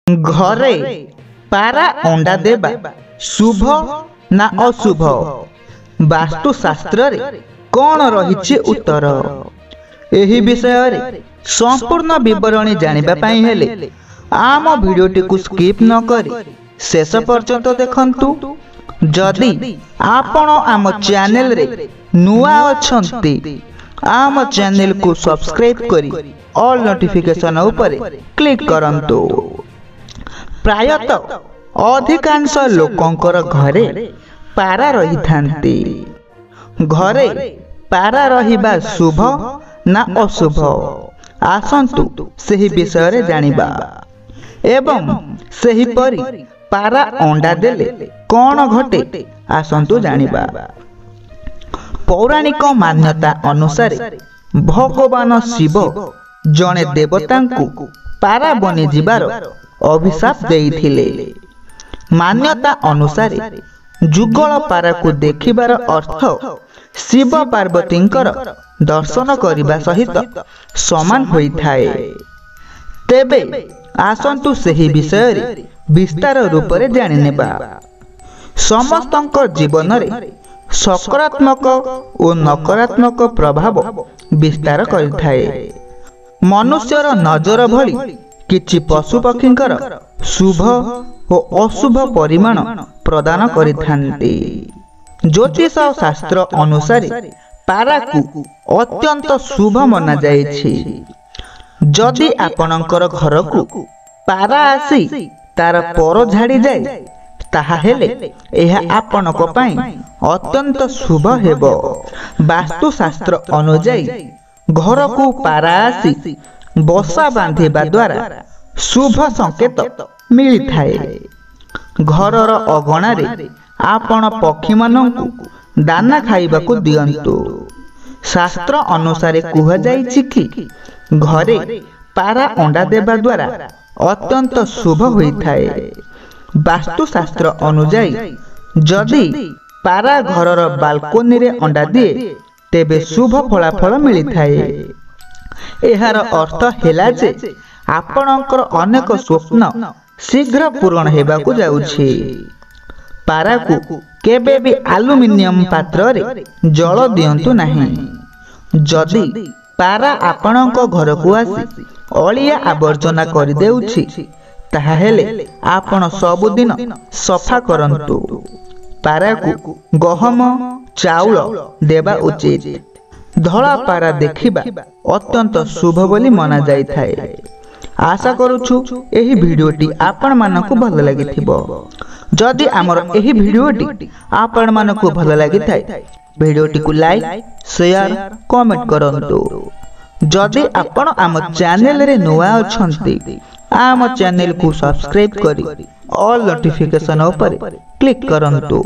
घरे पारा अंडा देबा शुभ ना अशुभ? वास्तुशास्त्र रे कौन रही उत्तर? एही विषय रे संपूर्ण विवरणी जानिबा पई हेले आम वीडियोटी को स्किप न करी शेष पर्यंत देखंतु। जदि आपण आम चैनल रे नुआ अछंती आम चैनल को सब्सक्राइब करी ऑल नोटिफिकेशन ऊपर क्लिक करंतु। प्रायतः अधिकांश लोकंकर घरे पारा रही थांती। घरे पारा रहिबा शुभ ना अशुभ? आसंतु सही विषय रे जानिबा एवं सही परी पारा अंडा देले कौन घटे आसंतु जानिबा। पौराणिक मान्यता अनुसार भगवान शिव जने देवता को पारा बनी जीवार अभिशाप देइथिले। मान्यता अनुसार जुगल पारा को देखिबार अर्थ शिव पार्वतींकर दर्शन करिबा सहित समान होई थाए। तेबे आसंतु सही विषय रे विस्तार रूप रे जानि नेबा। समस्तंक जीवन रे सकारात्मक और नकारात्मक प्रभाव विस्तार करिथाए। मनुष्यर नजर भली किछि पशु पक्षींकर शुभ और अशुभ परिमाण प्रदान करिथांती। ज्योतिष शास्त्र अनुसार पारा को अत्यंत शुभ मना जायछि। जदि आपणकर घर को पारा आसी तार पर झाड़ी जाए ताहा हेले एहा आपणक पई अत्यंत शुभ हेबो। वास्तुशास्त्र अनुसार घर को पारा आसी बसा बांधिबा द्वारा शुभ संकेत मिली थाए। घरर अगणा रे आपण पक्षी माननकु दाना खाइबा को दियंतु। शास्त्र अनुसार कुहा जायछि कि घरे पारा अंडा देबा द्वारा अत्यंत शुभ होई थाए। वास्तुशास्त्र अनुसार जदि पारा घरर बालकोनी रे अंडा दिए तेबे शुभ फलाफल मिली थाए। एहार अर्थ हेला जे आपणकर अनेक स्वप्न शीघ्र पूर्ण हेबा को जाउछि। पारा को केबे भी एल्युमिनियम पात्र रे जल दियंतु नहीं। जदि पारा आपणक घर को आसी अलिया आवर्जना कर देउछि ताहा हेले आपण सबुदिन सफा करंतु। पारा को गहम चाउल देबा उचित। धला पारा देखिबा अत्यंत शुभ बोली मना जाय थाए। आशा करूछु एही वीडियोटी आपण मानकु भल लागिथिबो। जदि आमर एही वीडियोटी आपण मानकु भल लागि थाए वीडियोटी को लाइक शेयर कमेंट करंतु। जदि आपण आम चैनल रे नुआ अछंती आम चैनल को सब्सक्राइब करी ऑल नोटिफिकेशन ऊपर क्लिक करंतु।